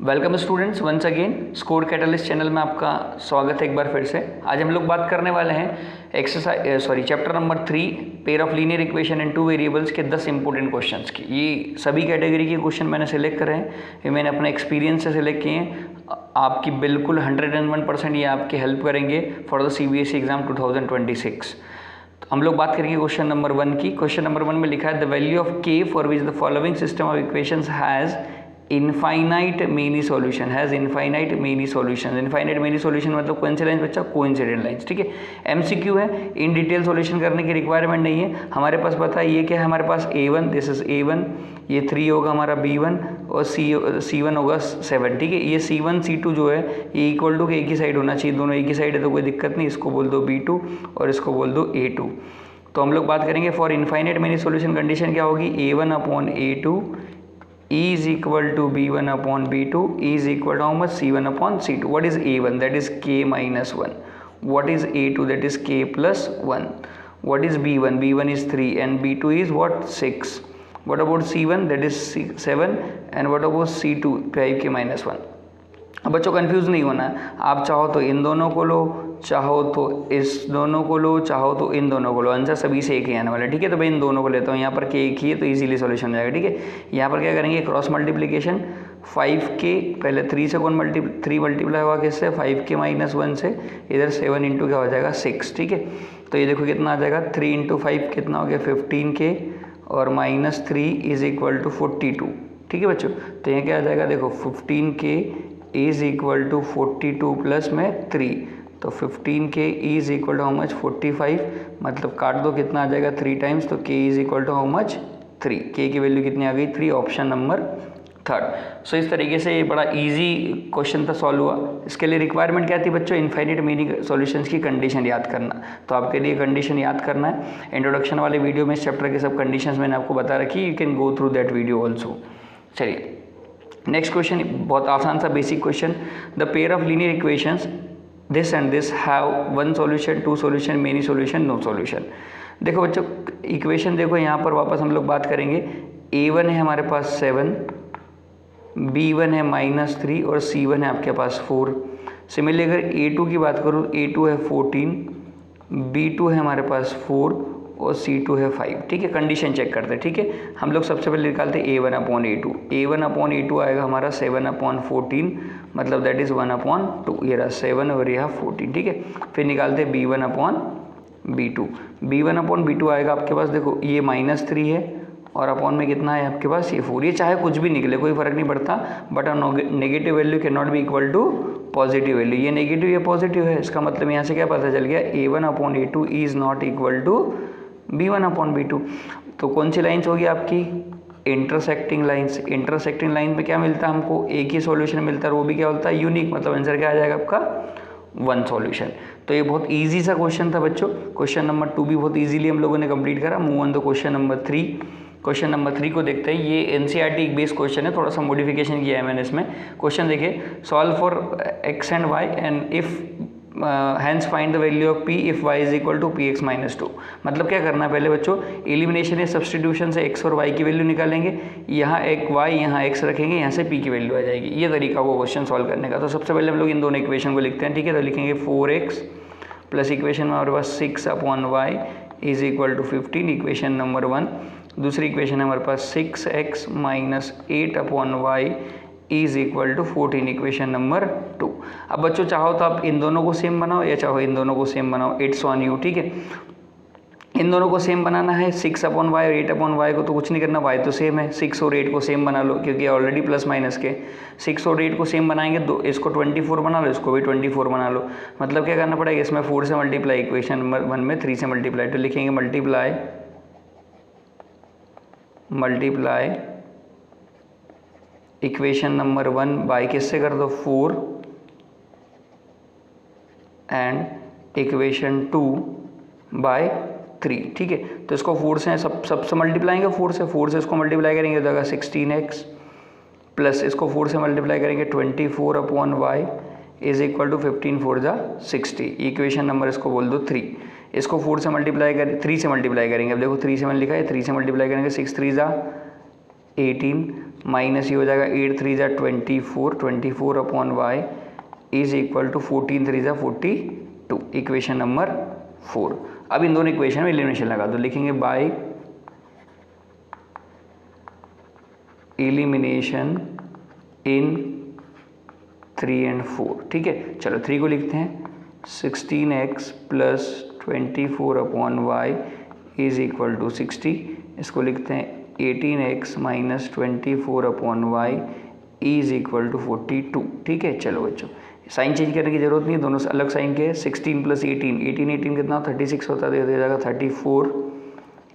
Welcome students once again Score Catalyst channel में आपका स्वागत है एक बार फिर से। आज हम लोग बात करने वाले हैं chapter number 3 pair of linear equation in 2 variables के 10 इंपॉर्टेंट क्वेश्चंस की। ये सभी कैटेगरी के क्वेश्चन मैंने सेलेक्ट करे हैं, ये मैंने अपने एक्सपीरियंस से सिलेक्ट किए हैं। आपकी बिल्कुल 101% ये आपकी हेल्प करेंगे फॉर द CBSE एग्जाम 2026। हम लोग बात करेंगे क्वेश्चन नंबर 1 की। क्वेश्चन नंबर 1 में लिखा है the value of k for which the following system of equations has infinite many solution infinite many solution मतलब कौन सी लाइन्स बच्चा, कोइंसिडेंट लाइन्स। ठीक है, MCQ है, इन डिटेल सॉल्यूशन करने की रिक्वायरमेंट नहीं है। हमारे पास पता है ये क्या है, हमारे पास A1, दिस इज A1, ये 3 होगा हमारा B1 और C1 होगा 7। ठीक है, ये C1 C2 जो है ये इक्वल टू के एक ही साइड होना चाहिए, दोनों एक ही साइड है तो कोई दिक्कत नहीं। इसको बोल दो B2 और इसको बोल दो A2। तो हम लोग बात करेंगे for infinite many solution condition क्या होगी, A1/A2 is equal to B1 upon B2 is equal to how much, C1 upon C2. What is A1? That is k minus 1. What is A2? That is k plus 1. What is B1? B1 is 3 and B2 is what, 6. What about C1? That is 7 and what about C2? 5k minus 1. अब बच्चों confuse नहीं होना है, आप चाहो तो इन दोनों को लो, चाहो तो इस दोनों को लो, चाहो तो इन दोनों को लो, आंसर सभी से एक ही आने वाला है। ठीक है, तो भाई इन दोनों को लेता हूँ, यहाँ पर के एक ही है तो इजीली सॉल्यूशन हो जाएगा। ठीक है, यहाँ पर क्या करेंगे, क्रॉस मल्टीप्लिकेशन 5k, पहले 3 से 3 मल्टीप्लाई हुआ किससे, 5k माइनस 1 से, इधर 7 इंटू क्या हो जाएगा 6। ठीक है, तो ये देखो कितना आ जाएगा, 3 इंटू 5 कितना हो गया 15k और माइनस 3 इज इक्वल टू 42। ठीक है बच्चों, तो यहाँ क्या आ जाएगा, देखो 15k is equal to 42 plus में 3, तो 15k is equal to how much, 45। मतलब काट दो कितना आ जाएगा 3 टाइम्स, तो k is equal to how much 3। k की वैल्यू कितनी आ गई 3, ऑप्शन नंबर 3rd। सो इस तरीके से ये बड़ा इजी क्वेश्चन था, सॉल्व हुआ। इसके लिए रिक्वायरमेंट क्या थी बच्चों, इनफाइनाइट मेनी सॉल्यूशंस की कंडीशन याद करना। तो आपके लिए कंडीशन याद करना है, इंट्रोडक्शन वाले वीडियो में इस चैप्टर के सब कंडीशंस मैंने आपको बता रखी, you can go through that video also. चलिए नेक्स्ट क्वेश्चन, बहुत आसान सा basic question. The pair of linear equations this and this have 1 solution, 2 solution, many solution, no solution. देखो बच्चों इक्वेशन देखो, यहाँ पर वापस हम लोग बात करेंगे। A1 है हमारे पास 7, B1 है -3 और C1 है आपके पास 4। सिमिलरली अगर A2 की बात करूँ, A2 है 14, B2 है हमारे पास 4 और C2 है 5। ठीक है, कंडीशन चेक करते हैं। ठीक है, हम लोग सबसे पहले निकालते हैं A1/A2। A1/A2 आएगा हमारा 7/14, मतलब दैट इज़ 1/2। ये रहा 7 और यह 14। ठीक है, फिर निकालते हैं B1/B2। B1/B2 आएगा आपके पास, देखो ये -3 है और अपॉन में कितना है आपके पास, ये 4। ये चाहे कुछ भी निकले कोई फर्क नहीं पड़ता, but negative value can not be equal to positive value. ये नेगेटिव ये पॉजिटिव है, इसका मतलब यहाँ से क्या पता चल गया, A1/A2 is not equal to B1/B2। तो कौन सी लाइन्स होगी आपकी, इंटरसेक्टिंग लाइन्स। इंटरसेक्टिंग लाइन में क्या मिलता है हमको, एक ही सॉल्यूशन मिलता है, वो भी क्या होता है, यूनिक। मतलब आंसर क्या आ जाएगा आपका 1 सॉल्यूशन। तो ये बहुत इजी सा क्वेश्चन था बच्चों। क्वेश्चन नंबर 2 भी बहुत इजीली हम लोगों ने कंप्लीट करा। Move on the question number 3। Question number 3 को देखते हैं। ये NCERT बेस्ड क्वेश्चन है, थोड़ा सा मॉडिफिकेशन किया है मैंने इसमें। क्वेश्चन देखिए, solve for x and y and if hence find the value of p if y is equal to px minus 2। मतलब क्या करना है पहले बच्चों, एलिमिनेशन या सब्सटीट्यूशन से x और y की वैल्यू निकालेंगे। यहाँ एक y, यहाँ x रखेंगे, यहाँ से p की वैल्यू आ जाएगी। ये तरीका वो क्वेश्चन सॉल्व करने का। तो सबसे पहले हम लोग इन दोनों इक्वेशन को लिखते हैं। ठीक है, तो लिखेंगे 4x प्लस इक्वेशन में हमारे पास 6/y is equal to 15, equation number 1। दूसरी इक्वेशन है हमारे पास 6x minus 8/y is equal to 14, equation number 2। अब बच्चों चाहो तो आप इन दोनों को सेम बनाओ या चाहो इन दोनों को सेम बनाओ, इट्स ऑन यू। ठीक है, इन दोनों को सेम बनाना है, 6/y और 8/y को तो कुछ नहीं करना, y तो सेम है। 6 और 8 को सेम बना लो क्योंकि ऑलरेडी प्लस माइनस के। 6 और 8 को सेम बनाएंगे, दो इसको 24 बना लो, इसको भी 24 बना लो। मतलब क्या करना पड़ेगा, इसमें 4 से मल्टीप्लाई, इक्वेशन नंबर 1 में 3 से मल्टीप्लाई। तो लिखेंगे मल्टीप्लाई इक्वेशन नंबर 1 बाई किससे कर दो, 4 एंड इक्वेशन 2 बाय 3। ठीक है, तो इसको 4 से सबसे मल्टीप्लाएंगे, 4 से इसको मल्टीप्लाई करेंगे तो 16x प्लस इसको 4 से मल्टीप्लाई करेंगे 24/y इज इक्वल टू 15 4 जा 60। इक्वेशन नंबर इसको बोल दो 3। इसको 4 से मल्टीप्लाई करें, 3 से मल्टीप्लाई करेंगे। अब देखो 3 से मैंने लिखा है, 3 से मल्टीप्लाई करेंगे 6 3 जा 18 माइनस ये हो जाएगा 8 3 जा 24, 24 upon y is equal to 14 3 जा 42, इक्वेशन नंबर 4। अब इन दोनों इक्वेशन में एलिमिनेशन लगा दो, लिखेंगे बाय एलिमिनेशन इन 3 and 4, ठीक है। चलो 3 को लिखते हैं 16x plus 24 upon y is equal to 60, इसको लिखते हैं 18x minus 24 upon y is equal to 42, ठीक है। चलो बच्चों साइन चेंज करने की जरूरत नहीं है, दोनों अलग साइन के हैं। 16 प्लस 18, 18 कितना 36 होता है, तो ये हो जाएगा 34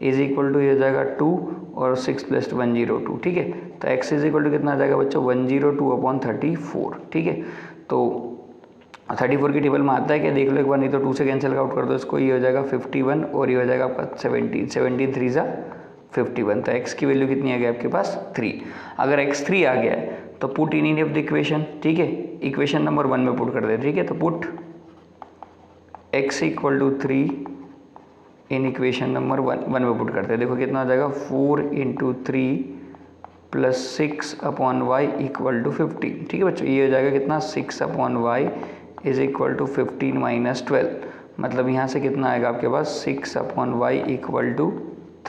इज इक्वल टू ये हो जाएगा 2 और 6 प्लस 102, ठीक है। तो x इज इक्वल टू कितना आ जाएगा बच्चों 102 अपॉन 34, ठीक है। तो 34 की टेबल में आता है क्या, देख लो एक बार, नहीं तो 2 से कैंसिल आउट कर दो इसको, ये हो जाएगा 51 और ये हो जाएगा आपका 17 3 जा 51। तो x की वैल्यू कितनी आ गई आपके पास 3। अगर x 3 आ गया है तो put in any of the equation, ठीक है, इक्वेशन नंबर 1 में पुट कर दे, ठीक है। तो put x equal to 3 in equation number 1 में पुट करते हैं। देखो कितना आ जाएगा 4 into 3 plus 6 upon y equal to 15, ठीक है बच्चों। ये हो जाएगा कितना 6 upon y is equal to 15 minus 12, मतलब यहाँ से कितना आएगा आपके पास 6 upon y equal to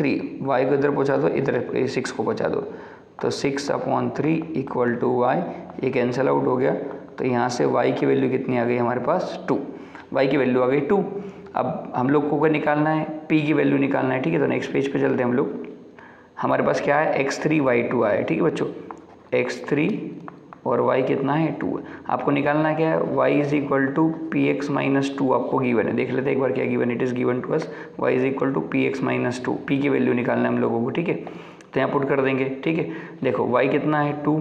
3। Y को इधर पहुँचा दो, इधर 6 को पहुँचा दो, तो 6 अपॉन 3 इक्वल टू वाई, ये कैंसिल आउट हो गया। तो यहाँ से वाई की वैल्यू कितनी आ गई हमारे पास 2, वाई की वैल्यू आ गई 2। अब हम लोग को क्या निकालना है, p की वैल्यू निकालना है, ठीक है। तो नेक्स्ट पेज पे चलते हैं हम लोग। हमारे पास क्या है x3 y2 आया, ठीक है बच्चों, x3 और y कितना है 2 है। आपको निकालना क्या है y is equal to p x minus 2, आपको गिवन है, देख लेते हैं एक बार क्या given, it is given to us y is equal to p x minus 2, p की वैल्यू निकालना है हम लोगों को, ठीक है। तो यहाँ पुट कर देंगे, ठीक है। देखो y कितना है 2,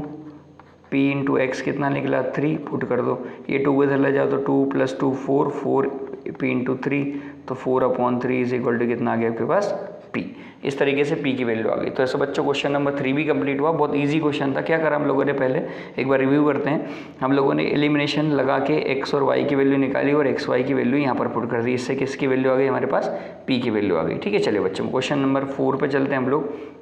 p इंटू एक्स कितना निकला 3, पुट कर दो, ये 2 इधर ले जाओ तो 2 प्लस 2 4, 4 p इंटू 3, तो 4 अपॉन 3 इज इक्वल टू कितना आ गया आपके पास p। इस तरीके से p की वैल्यू आ गई। तो ऐसे बच्चों क्वेश्चन नंबर 3 भी कंप्लीट हुआ, बहुत इजी क्वेश्चन था। क्या करा हम लोगों ने, पहले एक बार रिव्यू करते हैं। हम लोगों ने एलिमिनेशन लगा के x और y की वैल्यू निकाली और x y की वैल्यू यहाँ पर पुट कर दी, इससे किसकी वैल्यू आ गई हमारे पास p की वैल्यू आ गई, ठीक है। चलिए बच्चों क्वेश्चन नंबर 4 पे चलते हैं हम लोग।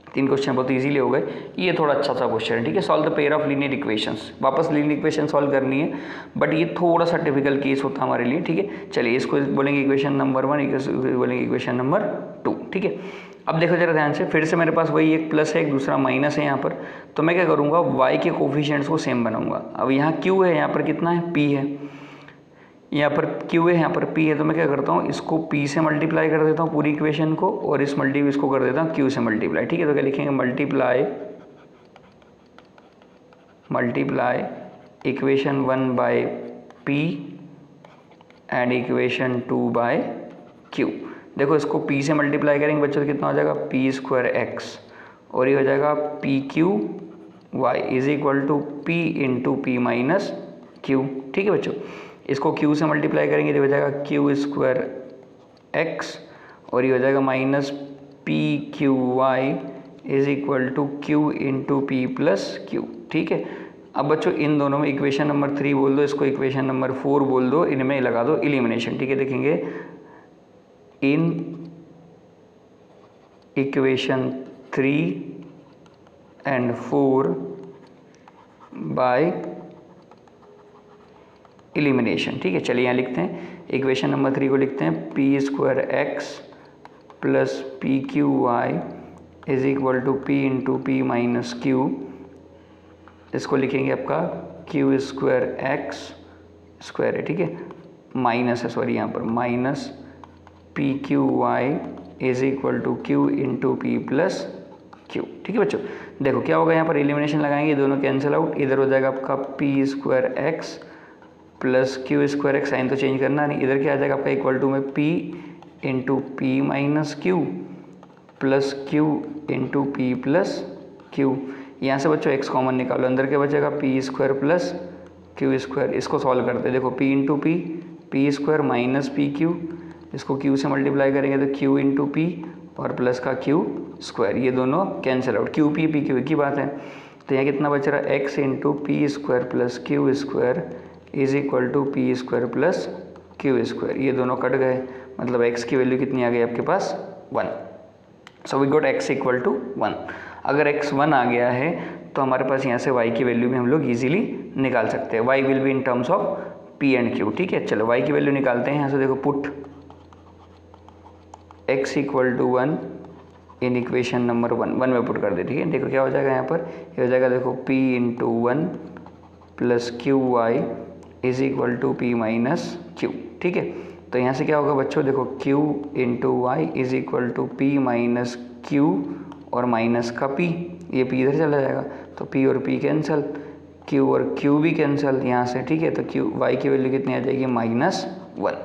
3 क्वेश्चन बहुत इजीली हो गए, ये थोड़ा अच्छा सा क्वेश्चन है, ठीक है। Solve the pair of linear equations, वापस लीनियर इक्वेशन सॉल्व करनी है, बट ये थोड़ा सा टिपिकल केस होता है हमारे लिए, ठीक है। चलिए इसको बोलेंगे इक्वेशन नंबर 1, बोलेंगे इक्वेशन नंबर 2, ठीक है। अब देखो जरा ध्यान से, फिर से मेरे पास वही एक प्लस है, एक दूसरा माइनस है यहाँ पर। तो मैं क्या करूँगा, y के कोफिशिएंट्स को सेम बनाऊंगा। अब यहाँ q है, यहाँ पर कितना है p है, यहाँ पर q है, यहाँ पर p है। तो मैं क्या करता हूँ, इसको p से मल्टीप्लाई कर देता हूँ पूरी इक्वेशन को, और इसको कर देता हूँ q से मल्टीप्लाई, ठीक है। तो क्या लिखेंगे, multiply equation 1 by p and equation 2 by q। देखो इसको p से मल्टीप्लाई करेंगे बच्चों, तो कितना हो जाएगा p स्क्वायर x, और ये हो जाएगा p q y is equal to p into p minus q, ठीक है बच्चों। इसको q से मल्टीप्लाई करेंगे तो हो जाएगा q स्क्वायर x, और ये हो जाएगा minus p q y is equal to q into p plus q, ठीक है। अब बच्चों इन दोनों में इक्वेशन नंबर 3 बोल दो, इसको इक्वेशन नंबर 4 बोल दो, इनमें लगा दो एलिमिनेशन, ठीक है। देखेंगे in equation 3 and 4 by elimination, ठीक है। चलिए यहाँ लिखते हैं, इक्वेशन नंबर 3 को लिखते हैं p square x plus p q y is equal to p into p minus q. इसको लिखेंगे आपका क्यू स्क्वायर एक्स स्क्वायर है, ठीक है, माइनस है, सॉरी यहाँ पर minus p q y is equal to q into p plus q, ठीक है बच्चों। देखो क्या होगा, यहाँ पर एलिमिनेशन लगाएंगे, दोनों कैंसिल आउट, इधर हो जाएगा आपका p square x plus q square x, sign तो चेंज करना नहीं, इधर क्या आ जाएगा आपका इक्वल टू में p into p minus q plus q into p plus q. यहाँ से बच्चों x कॉमन निकालो, अंदर क्या बचेगा p square plus q square. इसको सॉल्व करते हैं, देखो p into p square minus p q, इसको q से मल्टीप्लाई करेंगे तो q इंटू पी और प्लस का q स्क्वायर, ये दोनों cancel out, q p q की बात है। तो यहाँ कितना बच रहा है x into p square plus q square is equal to p square plus q square, ये दोनों कट गए, मतलब x की वैल्यू कितनी आ गई आपके पास 1। So we got x equal to 1। अगर x1 आ गया है तो हमारे पास यहाँ से y की वैल्यू भी हम लोग ईजिली निकाल सकते हैं। y will be in terms of p and q, ठीक है। चलो y की वैल्यू निकालते हैं यहाँ से। देखो put x equal to 1 in equation number 1 में पुट कर दे, ठीक है। देखो क्या हो जाएगा यहाँ पर, ये हो जाएगा देखो p into 1 plus q y is equal to p minus q, ठीक है। तो यहाँ से क्या होगा बच्चों, देखो q into y is equal to p minus q और माइनस का p, ये p इधर चला जाएगा तो p और p कैंसल, q और q भी कैंसल यहाँ से, ठीक है। तो q y की वैल्यू कितनी आ जाएगी, -1।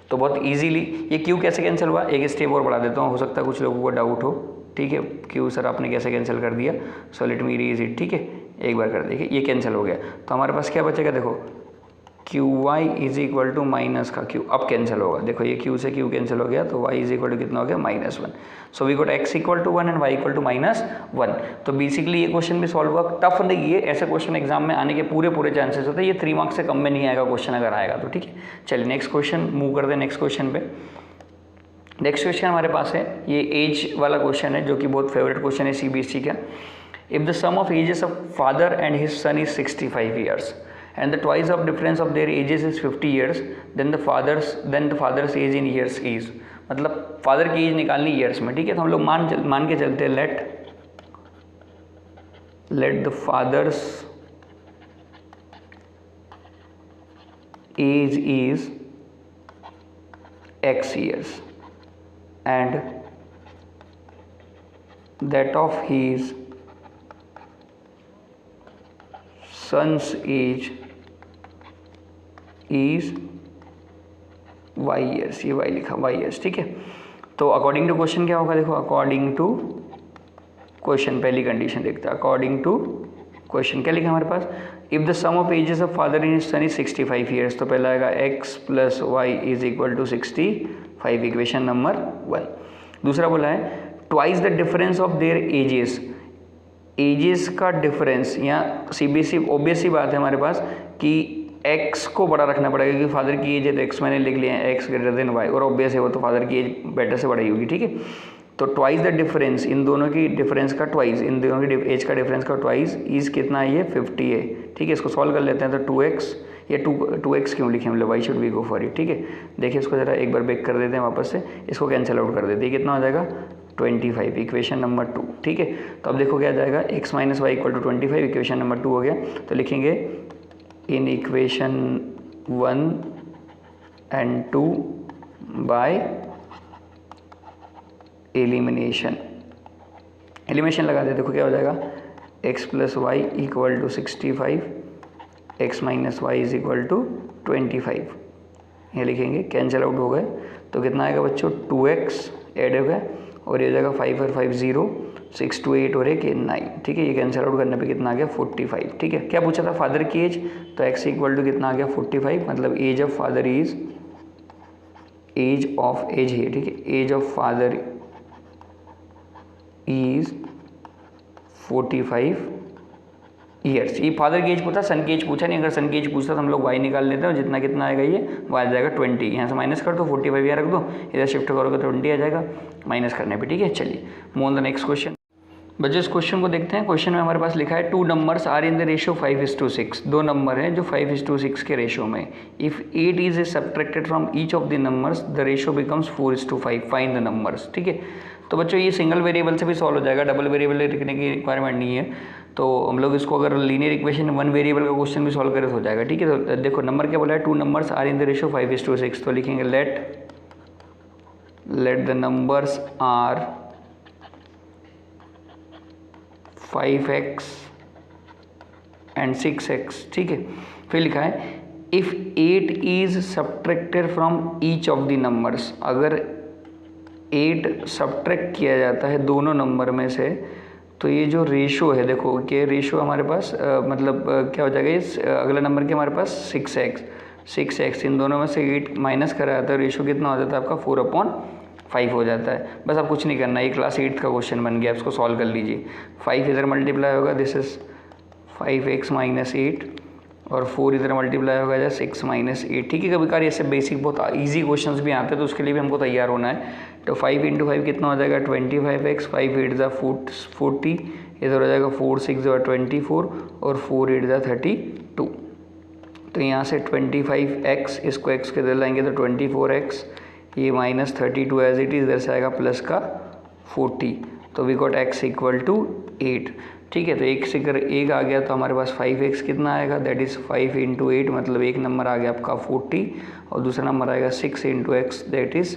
तो बहुत इजीली ये q कैसे कैंसिल हुआ, एक स्टेप और बढ़ा देता हूँ, हो सकता है कुछ लोगों को डाउट हो, ठीक है। q सर आपने कैसे कैंसिल कर दिया, so let me erase it, ठीक है। एक बार कर देखिए, ये कैंसिल हो गया तो हमारे पास क्या बचेगा, देखो q y is equal to minus का क्यू, अब कैंसिल होगा। देखो ये क्यू से क्यू कैंसिल हो गया तो वाई इज इक्वल टू कितना हो गया, -1। So we got x equal to 1 and y equal to -1। तो बेसिकली ये क्वेश्चन भी सॉल्व हुआ। टफ नहीं है, ऐसे क्वेश्चन एग्जाम में आने के पूरे चांसेस होते हैं। ये 3 मार्क्स से कम में नहीं आएगा क्वेश्चन, अगर आएगा तो, ठीक है। चलिए नेक्स्ट क्वेश्चन मूव करते हैं नेक्स्ट क्वेश्चन पे। नेक्स्ट क्वेश्चन हमारे पास है, ये एज वाला क्वेश्चन है जो कि बहुत फेवरेट क्वेश्चन है सीबीएसई का। If the sum of ages of father and his son is 65 years and the twice of difference of their ages is 50 years, then the father's age in years is, मतलब father की as निकालनी years में, ठीक है। तो हम लोग मान के चलते हैं, let the father's age is x years and that of his son's age is y years, ये y लिखा y years, ठीक है। तो अकॉर्डिंग टू क्वेश्चन क्या होगा, देखो अकॉर्डिंग टू क्वेश्चन, पहली कंडीशन देखते हैं। अकॉर्डिंग टू क्वेश्चन क्या लिखा हमारे पास, if the sum of ages of father and son is 65 years, तो पहला आएगा x plus y is equal to 65, equation number 1। दूसरा बोला है twice the difference of their ages, ages का डिफरेंस, यहाँ सीबीएसई ऑब्वियस सी बात है हमारे पास कि x को बड़ा रखना पड़ेगा क्योंकि फादर की एज है तो x मैंने लिख लिया है x ग्रेटर देन y, और ऑब्वियस है वो तो फादर की एज बेटर से बड़ी होगी, ठीक है। तो ट्वाइस द डिफरेंस, इन दोनों की डिफरेंस का ट्वाइस, इन दोनों की एज का डिफरेंस का ट्वाइस इज कितना है, ये 50 है, ठीक है। इसको सॉल्व कर लेते हैं तो 2x, ये 2x क्यों लिखे हम लोग, why should we go for it, ठीक है। देखिए इसको ज़रा एक बार बैक कर देते हैं वापस से, इसको कैंसिल आउट कर देते हैं, कितना हो जाएगा 25, इक्वेशन नंबर 2, ठीक है। तो अब देखो क्या जाएगा, x minus y equal to 25, equation number 2 हो गया। तो लिखेंगे इन इक्वेशन 1 एंड 2 बाय एलिमिनेशन लगा दे, देखो क्या हो जाएगा, x plus y equal to 65, x minus y is equal to 25, ये लिखेंगे, कैंसिल आउट हो गए तो कितना आएगा बच्चों, 2x ऐड हो गया और ये हो जाएगा 5 और 5 0, 6 2 8 और 1 9, ठीक है। ये कैंसिल आउट करने पे कितना आ गया 45, ठीक है। क्या पूछा था फादर की एज, तो x इक्वल टू कितना आ गया 45, मतलब age of father is age है, ठीक है। Age of father is 45 years. ये फादर की एज पूछा, सन की एज पूछा नहीं। अगर सन की एज पूछता तो हम लोग y निकाल लेते हैं और जितना कितना आएगा ये y आ जाएगा 20, यहाँ से माइनस कर दो, 45 यहाँ रख दो, इधर शिफ्ट करोगे तो 20 आ जाएगा माइनस करने पे, ठीक है। चलिए move on the next question. बच्चों इस क्वेश्चन को देखते हैं। क्वेश्चन में हमारे पास लिखा है 2 numbers are in the ratio 5:6, 2 number हैं जो 5:6 के रेशियो में। If 8 is subtracted from each of the numbers the ratio becomes 4:5, find the numbers, ठीक है। तो बच्चों ये सिंगल वेरिएबल से भी सॉल्व हो जाएगा, डबल वेरिएबल लिखने की रिक्वायरमेंट नहीं है। तो हम लोग इसको अगर लीनियर इक्वेशन 1 वेरिएबल का क्वेश्चन भी सॉल्व करें तो हो जाएगा, ठीक है। तो देखो नंबर क्या बोला है, 2 numbers are in the ratio 5:6, तो लिखेंगे let the numbers are 5x and 6x, ठीक है। फिर लिखा है if 8 is subtracted from each of the numbers, अगर 8 सब्ट्रैक्ट किया जाता है दोनों नंबर में से तो ये जो रेशो है, देखो कि रेशो हमारे पास क्या हो जाएगा, इस अगला नंबर के हमारे पास 6x, इन दोनों में से 8 माइनस करा जाता है, रेशो कितना हो जाता है आपका 4/5 हो जाता है। बस आप कुछ नहीं करना, ये क्लास 8 का क्वेश्चन बन गया, इसको सॉल्व कर लीजिए। 5 इधर मल्टीप्लाई होगा, दिस इज 5x माइनस 8, और 4 इधर मल्टीप्लाई होगा जा 6 माइनस 8, ठीक है। कभी कभार ऐसे बेसिक बहुत ईजी क्वेश्चंस भी आते हैं तो उसके लिए भी हमको तैयार होना है, तो 5 × 5 कितना हो जाएगा 25x, 5 8 ज़ा 40, इधर हो जाएगा 4 6 ज़ा 24 और 4 8 ज़ा 32। तो यहाँ से 25x, इसको x के इधर लाएंगे तो 24x, ये माइनस 32 एज इट इज़, इधर से आएगा प्लस का 40। तो we got x equal to 8। ठीक है, तो एक से अगर एक आ गया तो हमारे पास 5x कितना आएगा, दैट इज़ 5 × 8, मतलब एक नंबर आ गया आपका 40 और दूसरा नंबर आएगा 6 × x, that is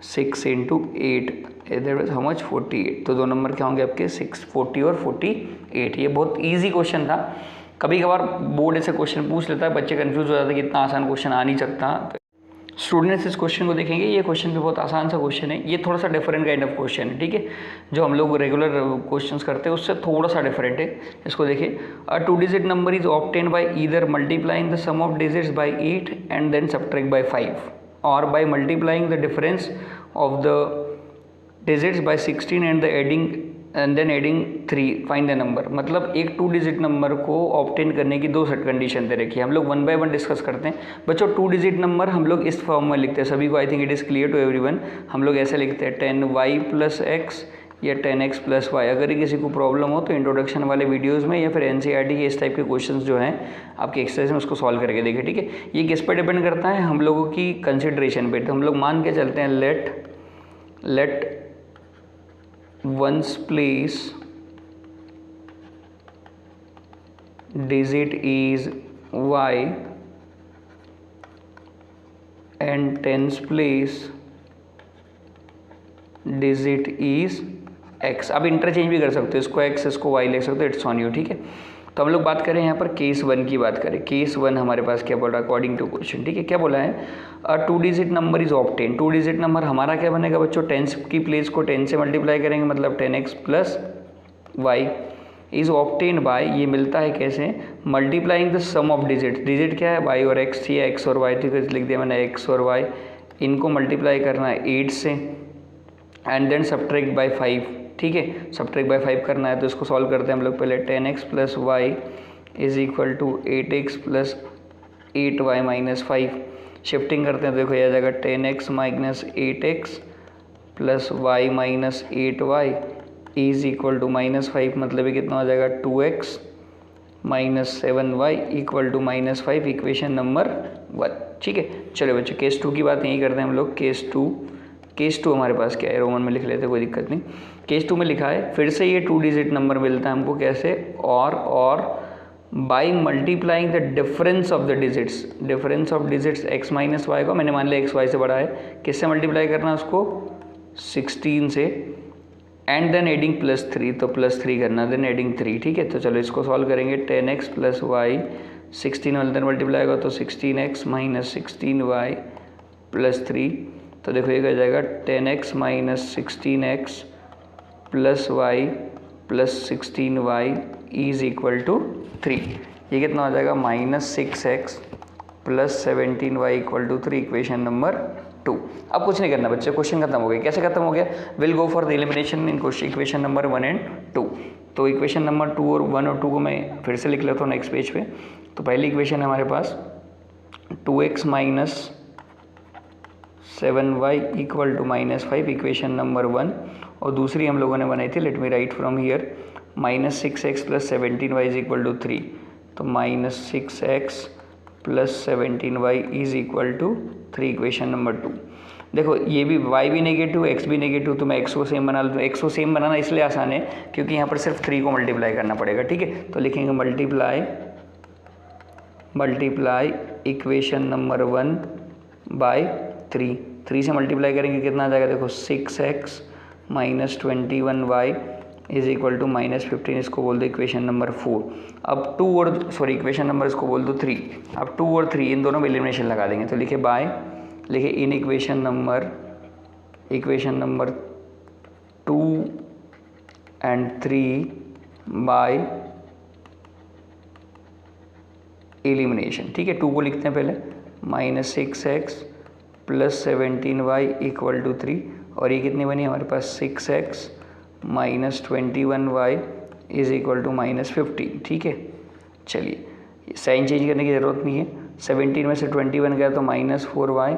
6 × 8, that is how much 48। तो दो नंबर क्या होंगे आपके 6, 40 और 48। ये बहुत ईजी क्वेश्चन था। कभी कभार बोर्ड ऐसे क्वेश्चन पूछ लेता है, बच्चे कंफ्यूज हो जाते हैं कि इतना आसान क्वेश्चन आ नहीं सकता। स्टूडेंट्स इस क्वेश्चन को देखेंगे, ये क्वेश्चन भी बहुत आसान सा क्वेश्चन है, ये थोड़ा सा डिफरेंट काइंड ऑफ क्वेश्चन है। ठीक है, जो हम लोग रेगुलर क्वेश्चंस करते हैं उससे थोड़ा सा डिफरेंट है। इसको देखिए, a 2 digit number is obtain by either multiplying the sum of digits by 8 and then subtract by 5 और by multiplying the difference of the digits by 16 and then adding 3 find the number. मतलब एक 2 digit number को obtain करने की 2 set condition दे रखी है। हम लोग 1 बाय 1 डिस्कस करते हैं। बच्चों 2 डिजिट नंबर हम लोग इस फॉर्म में लिखते हैं, सभी को I think it is clear to everyone. हम लोग ऐसे लिखते हैं 10y + x या 10x + y। अगर किसी को प्रॉब्लम हो तो इंट्रोडक्शन वाले वीडियोज़ में या फिर NCERT के इस टाइप के क्वेश्चन जो हैं आपके एक्सरसाइज में उसको सॉल्व करके देखिए। ठीक है, ये किस पर डिपेंड करता है, हम लोगों की कंसिडरेशन पे। तो हम लोग मान के चलते हैं late ones place digit is y and tens place digit is x। अब इंटरचेंज भी कर सकते हो, इसको x इसको y ले सकते हो, इट्स ऑन यू। ठीक है, तो हम लोग बात करें यहाँ पर केस 1 की बात करें। केस 1 हमारे पास क्या बोल रहा है अकॉर्डिंग टू क्वेश्चन। ठीक है, क्या बोला है, 2 digit number is obtain. 2 digit number हमारा क्या बनेगा बच्चों, 10 की प्लेस को 10 से मल्टीप्लाई करेंगे, मतलब 10x + y is obtain bye, ये मिलता है कैसे, multiplying the sum of digit. Digit क्या है y और x थी, x और y, ठीक है, लिख दिया मैंने x और y, इनको मल्टीप्लाई करना है 8 से एंड देन सबट्रैक्ट बाय 5। ठीक है, सबट्रैक्ट बाय 5 करना है, तो इसको सॉल्व करते हैं हम लोग। पहले 10x + y is equal to 8x + 8y - 5। Shifting करते हैं, देखो ये आ जाएगा 10x - 8x + y - 8y is equal to -5, मतलब ये कितना हो जाएगा 2x - 7y equal to -5, equation number 1। ठीक है, चलो बच्चों केस 2 की बात यही करते हैं हम लोग। केस टू हमारे पास क्या है, रोमन में लिख लेते, कोई दिक्कत नहीं। केस 2 में लिखा है, फिर से ये 2 डिजिट नंबर मिलता है हमको, कैसे, और by multiplying the difference of the digits. Difference of digits x - y को मैंने मान लिया x y से बड़ा है, किससे मल्टीप्लाई करना है उसको, 16 से, एंड देन एडिंग +3, तो +3 करना, देन एडिंग 3। ठीक है, तो चलो इसको सॉल्व करेंगे। 10x + y 16 वाले दिन मल्टीप्लाई होगा तो 16x - 16y + 3, तो देखो ये क्या जाएगा 10x - 16x + y + 16y is equal to 3। ये कितना हो जाएगा -6x + 17y equal to 3, equation number 2। अब कुछ नहीं करना बच्चे, क्वेश्चन खत्म हो गया। कैसे खत्म हो गया, will go for the elimination in question equation number 1 and 2। तो इक्वेशन नंबर 2 और 1 और 2 को मैं फिर से लिख लेता हूँ नेक्स्ट पेज पे। तो पहली इक्वेशन है हमारे पास 2x - 7y equal to -5, equation number 1। और दूसरी हम लोगों ने बनाई थी, let me write from here, -6x + 17y is equal to 3, तो -6x + 17y is equal to 3, equation number 2। देखो ये भी y भी नेगेटिव, x भी नेगेटिव, तो मैं x को सेम बना लूँ। x को सेम बनाना इसलिए आसान है क्योंकि यहाँ पर सिर्फ 3 को मल्टीप्लाई करना पड़ेगा। ठीक है, तो लिखेंगे मल्टीप्लाई इक्वेशन नंबर 1 बाय 3 से मल्टीप्लाई करेंगे, कितना आ जाएगा, देखो 6x - 21y is equal to -15, इसको बोल दो इक्वेशन नंबर 4। अब 2 और इक्वेशन नंबर इसको बोल दो 3। अब 2 और 3 इन दोनों में एलिमिनेशन लगा देंगे, तो लिखे बाय, लिखे इन equation number 2 and 3 by elimination. ठीक है, 2 को लिखते हैं पहले, -6x + 17y इक्वल टू 3, और ये कितनी बनी हमारे पास 6x - 21y is equal to -15। ठीक है, चलिए साइन चेंज करने की ज़रूरत नहीं है। 17 में से 21 गया तो -4y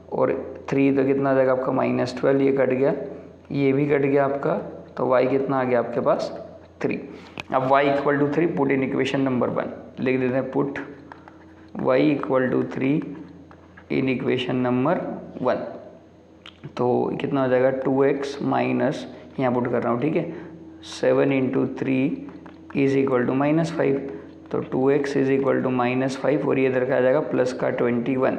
और 3 तो कितना आ जाएगा आपका -12, ये कट गया, ये भी कट गया आपका, तो y कितना आ गया आपके पास 3। अब y equal to 3 put in equation number 1, लिख देते हैं put y equal to 3 in equation number 1। तो कितना हो जाएगा 2x माइनस, यहाँ पुट कर रहा हूँ, ठीक है, 7 इंटू 3 इज इक्वल टू -5, तो 2x इज इक्वल टू -5 और ये इधर का आ जाएगा प्लस का 21,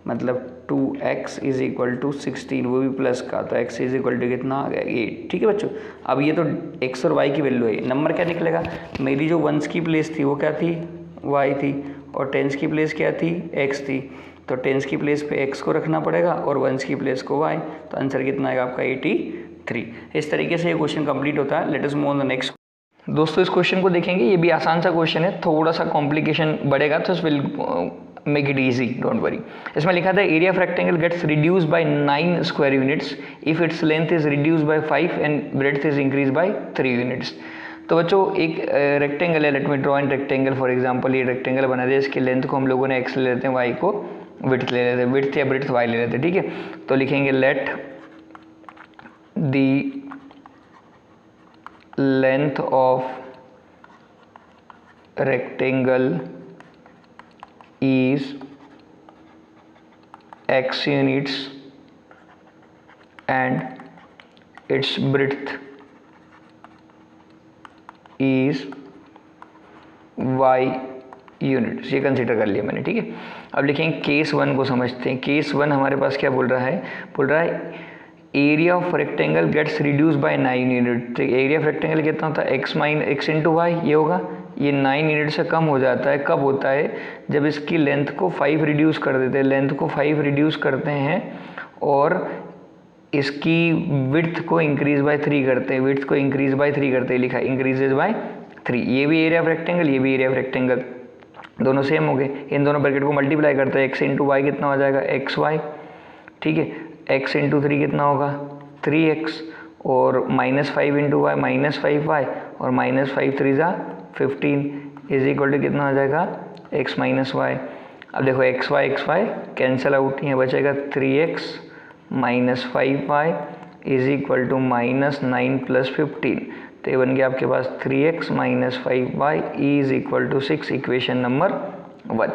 मतलब 2x इज इक्वल टू 16, वो भी प्लस का, तो x इज इक्वल टू कितना आ गया 8। ठीक है बच्चों, अब ये तो x और y की वैल्यू है, नंबर क्या निकलेगा, मेरी जो वंस की प्लेस थी वो क्या थी, y थी, और टेंस की प्लेस क्या थी, x थी, तो टेंस की प्लेस पे x को रखना पड़ेगा और वंस की प्लेस को y, तो आंसर कितना आएगा आपका 83। इस तरीके से ये क्वेश्चन कंप्लीट होता है। Let us move on the next. दोस्तों इस क्वेश्चन को देखेंगे, ये भी आसान सा क्वेश्चन है, थोड़ा सा कॉम्प्लिकेशन बढ़ेगा तो इस will make it easy, don't worry. इसमें लिखा था area of rectangle gets reduce by 9 square units if its length is reduce by 5 and breadth is increase by 3 units. तो बच्चों एक रेक्टेंगल है, let me draw in rectangle for example, ये rectangle बना दिया, इसकी लेंथ को हम लोगों ने x ले लेते हैं, y को विड्थ ले लेते हैं, विड्थ या ब्रेड्थ y ले लेते हैं, ठीक है। तो लिखेंगे let the length of rectangle is x units and its breadth is y units, ये कंसीडर कर लिया मैंने, ठीक है। अब लिखेंगे केस 1 को समझते हैं। केस 1 हमारे पास क्या बोल रहा है, बोल रहा है area of rectangle gets reduce by 9 unit. तो एरिया ऑफ रेक्टेंगल कितना होता है, x इंटू वाई, ये होगा, ये 9 यूनिट से कम हो जाता है। कब होता है, जब इसकी लेंथ को 5 रिड्यूस कर देते हैं, लेंथ को 5 रिड्यूस करते हैं और इसकी विड्थ को इंक्रीज बाय 3 करते हैं, विड्थ को इंक्रीज बाय 3 करते हैं, लिखा इंक्रीजेज बाय 3। ये भी एरिया ऑफ रेक्टेंगल, ये भी एरिया ऑफ रेक्टेंगल, दोनों सेम हो गए। इन दोनों ब्रैकेट को मल्टीप्लाई करते हैं, x इंटू वाई कितना हो जाएगा XY, ठीक है, x इंटू 3 कितना होगा 3x, और -5 इंटू वाई -5y, और -5 3 ज़ा 15 इज इक्वल टू कितना हो जाएगा x माइनस वाई। अब देखो x y कैंसिल आउट, यहाँ बचेगा 3x minus 5y is equal to -9 plus 15, तो ये बन गया आपके पास 3x minus 5y is equal to 6, equation number 1।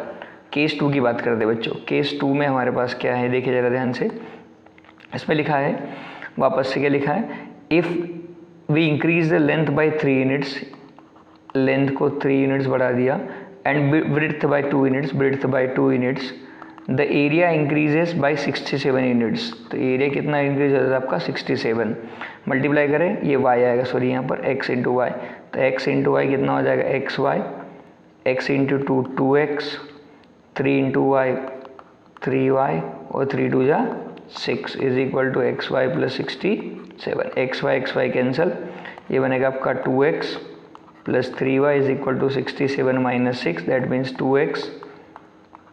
Case 2 की बात करते हैं बच्चों। केस 2 में हमारे पास क्या है, देखिए ज़रा ध्यान से, इसमें लिखा है, वापस से क्या लिखा है, if we increase the length by 3 units, length को 3 यूनिट्स बढ़ा दिया, and breadth by 2 units, breadth by 2 units, the area increases by 67 units. तो एरिया कितना इंक्रीज हो जाता है आपका 67, मल्टीप्लाई करें, ये y आएगा, सॉरी यहाँ पर x इंटू वाई, तो x इंटू वाई कितना हो जाएगा xy, x into 2 2x, 3 into y 3y, और 3 2 जा 6 is equal to xy plus 67। xy cancel, ये बनेगा आपका 2x plus 3y is equal to 67 minus 6, that means 2x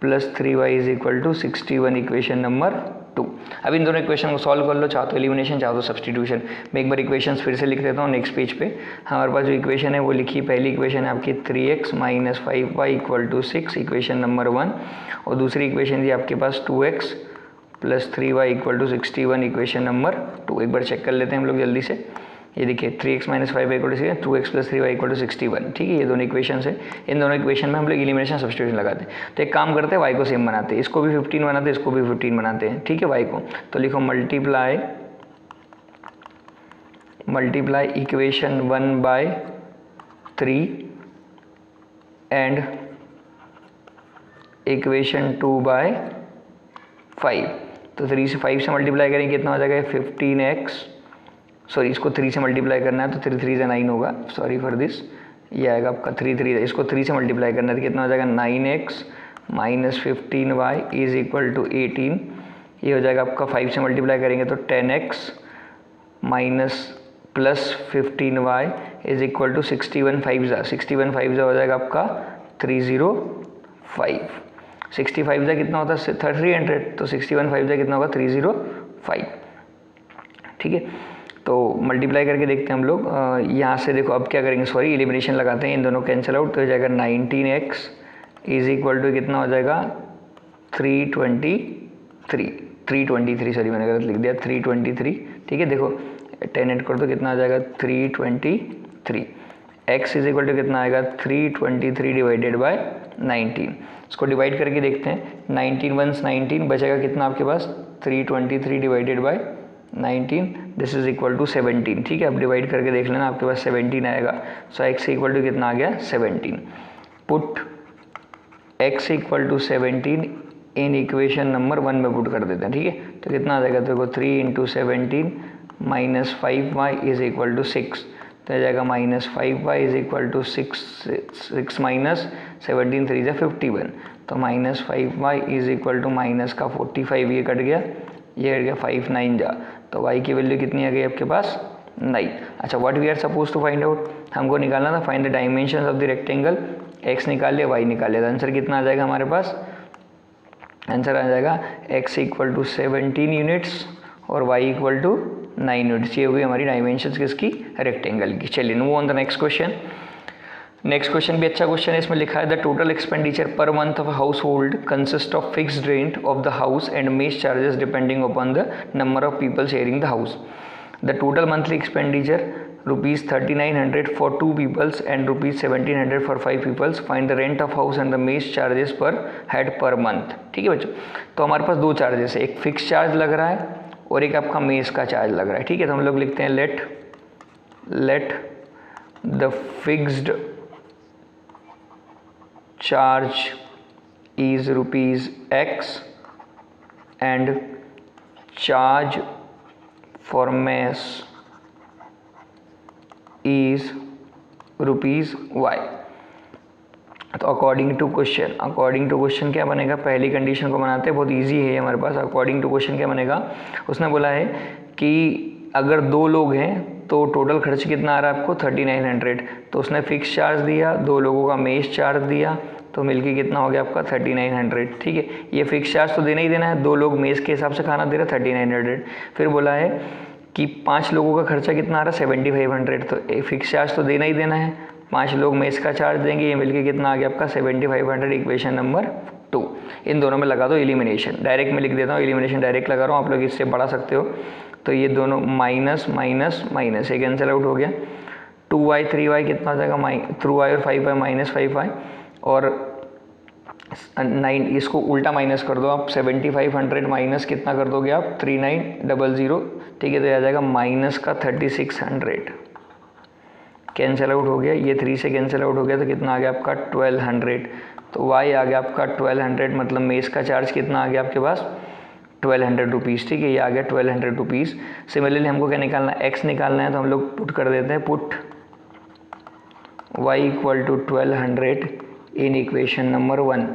plus 3y is equal to 61, equation number 2। अब इन दोनों equation को solve कर लो, चाहो तो एलिमिनेशन, चाहो तो सब्सटीट्यूशन। मैं एक बार इक्वेशंस फिर से लिख देता हूँ नेक्स्ट पेज पे। हमारे पास जो इक्वेशन है वो लिखी, पहली इक्वेशन है आपकी 3x minus 5y equal to 6, equation number 1, और दूसरी इक्वेशन थी आपके पास 2x plus 3y equal to 61, equation number 2। एक बार चेक कर लेते हैं हम लोग जल्दी से। ये देखिए 3x minus 5y equal to 6, 2x plus 3y equal to 61, ठीक है। ये दोनों इक्वेशन है, इन दोनों इक्वेशन में हम लोग एलिमिनेशन सब्स्टिट्यूशन लगाते हैं। तो एक काम करते हैं, y को सेम बनाते हैं, इसको भी 15 बनाते हैं, इसको भी 15 बनाते हैं, ठीक है। y को तो लिखो multiply equation 1 by 3 and equation 2 by 5। तो 3 से 5 से मल्टीप्लाई करेंगे कितना हो जाएगा 15x, सॉरी इसको 3 से मल्टीप्लाई करना है तो 3 3 से 9 होगा, सॉरी फॉर दिस, ये आएगा आपका 3 3, इसको 3 से मल्टीप्लाई करना है तो कितना हो जाएगा 9x minus 15y is equal to 18। ये हो जाएगा आपका 5 से मल्टीप्लाई करेंगे तो 10x minus plus 15y is equal to 61 5 हो जाएगा आपका 305। 65 जा कितना होता है 300, तो 61 5 जा कितना होगा 305, ठीक है। तो मल्टीप्लाई करके देखते हैं हम लोग, यहाँ से देखो अब क्या करेंगे, सॉरी एलिमिनेशन लगाते हैं, इन दोनों कैंसिल आउट, तो हो जाएगा 19x इज इक्वल टू कितना हो जाएगा 323, 323, सॉरी मैंने गलत लिख दिया, 323, ठीक है। देखो 10 ऐड कर दो, कितना आ जाएगा 323। x इज इक्वल टू कितना आएगा 323 डिवाइडेड बाय 19। इसको डिवाइड करके देखते हैं, 19 1 19, बचेगा कितना आपके पास 323 divided by 19, this is equal to 17, ठीक है। अब डिवाइड करके देख लेना, आपके पास 17 आएगा। सो x इक्वल टू कितना आ गया 17। Put x equal to 17 in equation number 1 में पुट कर देते हैं, ठीक है। तो कितना आ जाएगा, देखो 3 into 17 minus 5y is equal to 6, तो आ जाएगा minus 5y is equal to 6 minus 17 3 जा 51, तो minus 5y is equal to minus का 45, ये कट गया, ये कट गया 5 9 जा, तो y की वैल्यू कितनी आ गई आपके पास 9। अच्छा, what we are suppose to find out, हमको निकालना था find the dimension of the rectangle. x निकाल लिया, y निकाल लिया, तो आंसर कितना आ जाएगा हमारे पास, आंसर आ जाएगा x इक्वल टू 17 यूनिट्स और y इक्वल टू 9 यूनिट्स। ये हुई हमारी डायमेंशंस किसकी, रेक्टेंगल की। चलिए move on the next question. Next question भी अच्छा क्वेश्चन है, इसमें लिखा है the total expenditure per month of house hold consist of fixed rent of the house and mess charges depending upon the number of people sharing the house. The total monthly expenditure rupees 3900 for 2 peoples and rupees 1700 for 5 peoples. Find the rent of house and the mess charges per head per month, ठीक है बच्चों। तो हमारे पास दो charges है, एक fix charge लग रहा है और एक आपका मेस का चार्ज लग रहा है, ठीक है। तो हम लोग लिखते हैं let the fixed charge is rupees x and charge for mess is rupees y। तो अकॉर्डिंग टू क्वेश्चन क्या बनेगा, पहली कंडीशन को बनाते हैं, बहुत इजी है हमारे पास। अकॉर्डिंग टू क्वेश्चन क्या बनेगा, उसने बोला है कि अगर 2 लोग हैं तो टोटल खर्च कितना आ रहा है आपको 3900, तो उसने फिक्स चार्ज दिया, 2 लोगों का मेस चार्ज दिया, तो मिलके कितना हो गया आपका 3900, ठीक है। ये फिक्स चार्ज तो देना ही देना है, 2 लोग मेस के हिसाब से खाना दे रहे 3900। फिर बोला है कि 5 लोगों का खर्चा कितना आ रहा है 7500, तो फिक्स चार्ज तो देना ही देना है, 5 लोग मेस का चार्ज देंगे, ये मिलके कितना आ गया आपका 7500। इक्वेशन नंबर 2, इन दोनों में लगा दो एलिमिनेशन। डायरेक्ट में लिख देता हूँ, एलिमिनेशन डायरेक्ट लगा रहा हूँ, आप लोग इससे बढ़ा सकते हो। तो ये दोनों माइनस माइनस माइनस, ये कैंसिल आउट हो गया, 2y 3y कितना आ जाएगा, थ्रू y और 5y माइनस 5y और 9, इसको उल्टा माइनस कर दो आप, 7500 माइनस कितना कर दोगे आप 3900, ठीक है। तो आ जाएगा माइनस का 3600, कैंसिल आउट हो गया, ये 3 से कैंसिल आउट हो गया, तो कितना आ गया आपका 1200। तो y आ गया आपका 1200, मतलब मेस का चार्ज कितना आ गया आपके पास 1200 रुपीज़, ठीक है। ये आ गया 1200 रुपीज़। सिमिलरली हमको क्या निकालना है, x निकालना है, तो हम लोग पुट कर देते हैं, put y equal to 1200 in equation number 1।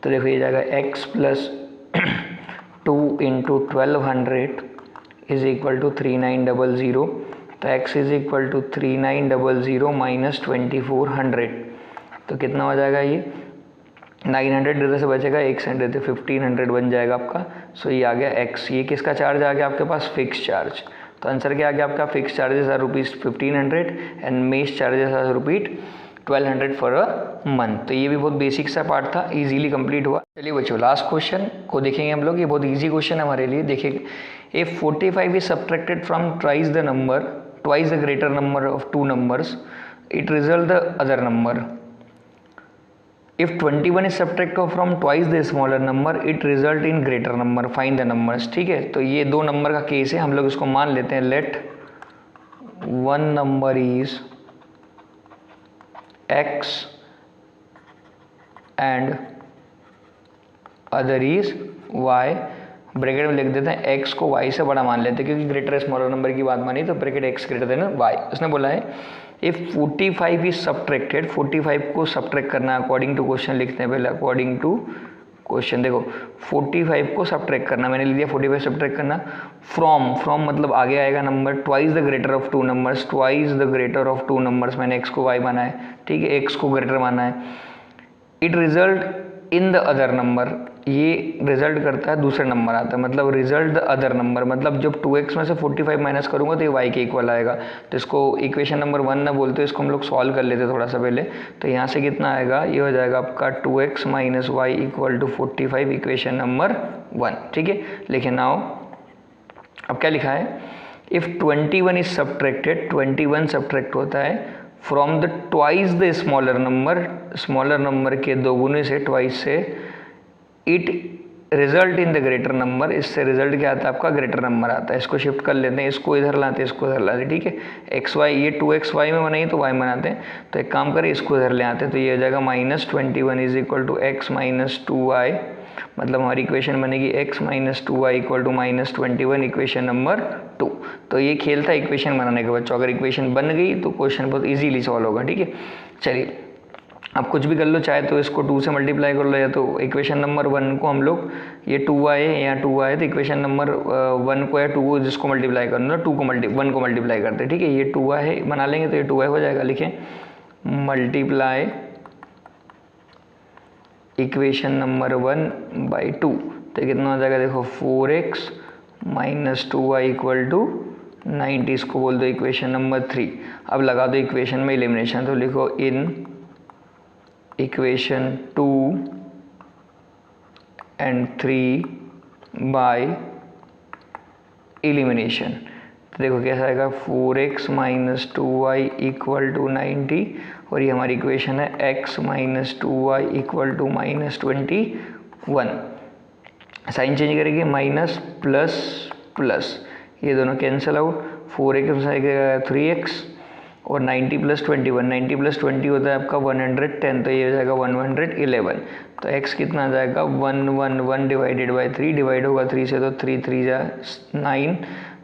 तो देखो ये जाएगा x plus 2 into 1200 is equal to 3900, तो x is equal to 3900 minus 2400, तो कितना हो जाएगा, ये 900 देते से बचेगा, 100 देते 1500 बन जाएगा आपका। सो ये आ गया x। ये किसका चार्ज आ गया आपके पास, फिक्स चार्ज। तो आंसर क्या आ गया आपका, fix charges are rupees 1500 and mess charges are rupees 1200 for a month. तो ये भी बहुत बेसिक सा पार्ट था, इजीली कंप्लीट हुआ। चलिए बच्चों लास्ट क्वेश्चन को देखेंगे हम लोग, ये बहुत इजी क्वेश्चन है हमारे लिए। देखिए, if 45 is subtracted from twice the greater number of 2 numbers, it result the other number. If 21 is subtracted from twice the smaller number, it result in greater number. Find the numbers, ठीक है। तो ये 2 number का case है, हम लोग इसको मान लेते हैं, लेट 1 number is x and other is y। Bracket में लिख देते हैं x को y से बड़ा मान लेते हैं, क्योंकि ग्रेटर स्मॉलर नंबर की बात मानी, तो bracket x greater than y। उसने बोला है इफ 45 इज सब्ट्रैक्टेड, 45 को सब्ट्रैक्ट करना है अकॉर्डिंग टू क्वेश्चन, लिखते हैं पहले अकॉर्डिंग टू क्वेश्चन। देखो 45 को सब्ट्रैक्ट करना, मैंने लिख दिया 45 सब्ट्रैक्ट करना फ्रॉम मतलब आगे आएगा number twice the greater of 2 numbers, twice the greater of 2 numbers। मैंने x को y माना है, ठीक है, x को ग्रेटर माना है। It result in the other number, ये रिजल्ट करता है दूसरे नंबर आता है, मतलब रिजल्ट द अदर नंबर, मतलब जब 2x में से 45 माइनस करूँगा तो ये y के इक्वल आएगा। तो इसको इक्वेशन नंबर 1 ना बोलते, इसको हम लोग सॉल्व कर लेते थोड़ा सा पहले। तो यहाँ से कितना आएगा, ये हो जाएगा आपका 2x minus y equal to 45, equation number 1। ठीक है, लेकिन नाउ अब क्या लिखा है, इफ़ 21 इज सब्ट्रैक्टेड, 21 सब्ट्रैक्ट होता है from the twice the smaller number के दोगुने से, ट्वाइस से, it result in the greater number, इससे रिजल्ट क्या आता है आपका, ग्रेटर नंबर आता है। इसको शिफ्ट कर लेते हैं, इसको इधर लाते हैं, इसको इधर लाते हैं। ठीक है, एक्स वाई, ये 2x वाई में बनाई तो y बनाते हैं, तो एक काम करें इसको इधर ले आते हैं, तो ये हो जाएगा -21 is equal to x minus 2y, मतलब हमारी इक्वेशन बनेगी x minus 2y equal to -21, equation number 2। तो ये खेल था इक्वेशन बनाने के बच्चों, अगर इक्वेशन बन गई तो क्वेश्चन बहुत इजीली सॉल्व होगा। ठीक है, चलिए आप कुछ भी कर लो, चाहे तो इसको 2 से मल्टीप्लाई कर लो, या तो इक्वेशन नंबर 1 को हम लोग, ये 2y है या 2y है, तो इक्वेशन नंबर 1 को या 2 को जिसको मल्टीप्लाई करना, 2 को 1 को मल्टीप्लाई करते हैं। ठीक है, ये 2y है बना लेंगे तो ये 2y हो जाएगा। लिखें मल्टीप्लाई इक्वेशन नंबर 1 बाई 2, तो कितना हो जाएगा, देखो 4x minus 2y equal to 90, इसको बोल दो इक्वेशन नंबर 3। अब लगा दो इक्वेशन में एलिमिनेशन, तो लिखो in equation 2 and 3 by elimination. तो देखो कैसा आएगा, 4x minus 2y equal to 90, और ये हमारी इक्वेशन है x minus 2y equal to -21। Sign change करेंगे, माइनस प्लस प्लस, ये दोनों कैंसिल आउट, 4x आएगा 3x और 90 प्लस 21, 90 प्लस 20 होता है आपका 110, तो ये हो जाएगा 111। तो x कितना आ जाएगा, 111 डिवाइडेड बाई 3, डिवाइड होगा 3 से तो 3 3 जा 9,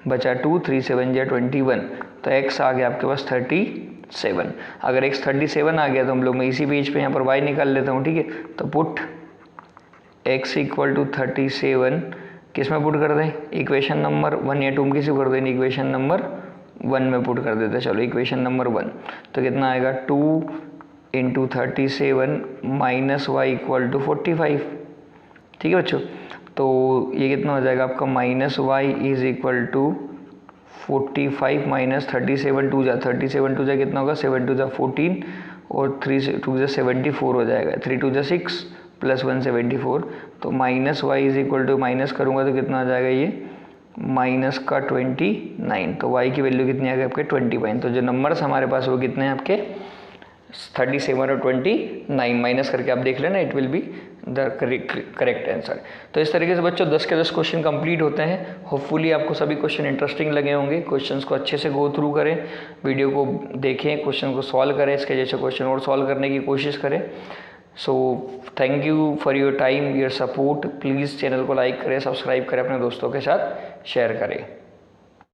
बचा 2, 3 7 जा 21, तो x आ गया आपके पास 37। अगर x 37 आ गया तो हम लोग, मैं इसी पेज पे यहाँ पर y निकाल लेता हूँ। ठीक है, तो पुट x इक्वल टू 37 किस में पुट कर दें, इक्वेशन नंबर 1 या 2 में किसी को कर दें, इक्वेशन नंबर 1 में पुट कर देते हैं। चलो इक्वेशन नंबर 1, तो कितना आएगा, 2 into 37 minus y equal to 45। ठीक है बच्चों, तो ये कितना हो जाएगा आपका, minus y is equal to 45 minus 37 2 जा 37 2 जा कितना होगा, 7 2 जा 14 और 3 2 जा 74 हो जाएगा, 3 2 जा 6 प्लस 1 74। तो minus y is equal to, minus करूँगा तो कितना आ जाएगा, ये माइनस का 29, तो y की वैल्यू कितनी आ गई आपके 25। तो जो नंबर्स हमारे पास वो कितने हैं आपके 37 और 29, माइनस करके आप देख लेना, it will be the correct answer. तो इस तरीके से बच्चों 10 के 10 क्वेश्चन कंप्लीट होते हैं। होपफुली आपको सभी क्वेश्चन इंटरेस्टिंग लगे होंगे। क्वेश्चंस को अच्छे से गो थ्रू करें, वीडियो को देखें, क्वेश्चन को सॉल्व करें, इसके जैसे क्वेश्चन और सॉल्व करने की कोशिश करें। So thank you for your time, your support. Please channel को लाइक करें, सब्सक्राइब करें, अपने दोस्तों के साथ शेयर करें।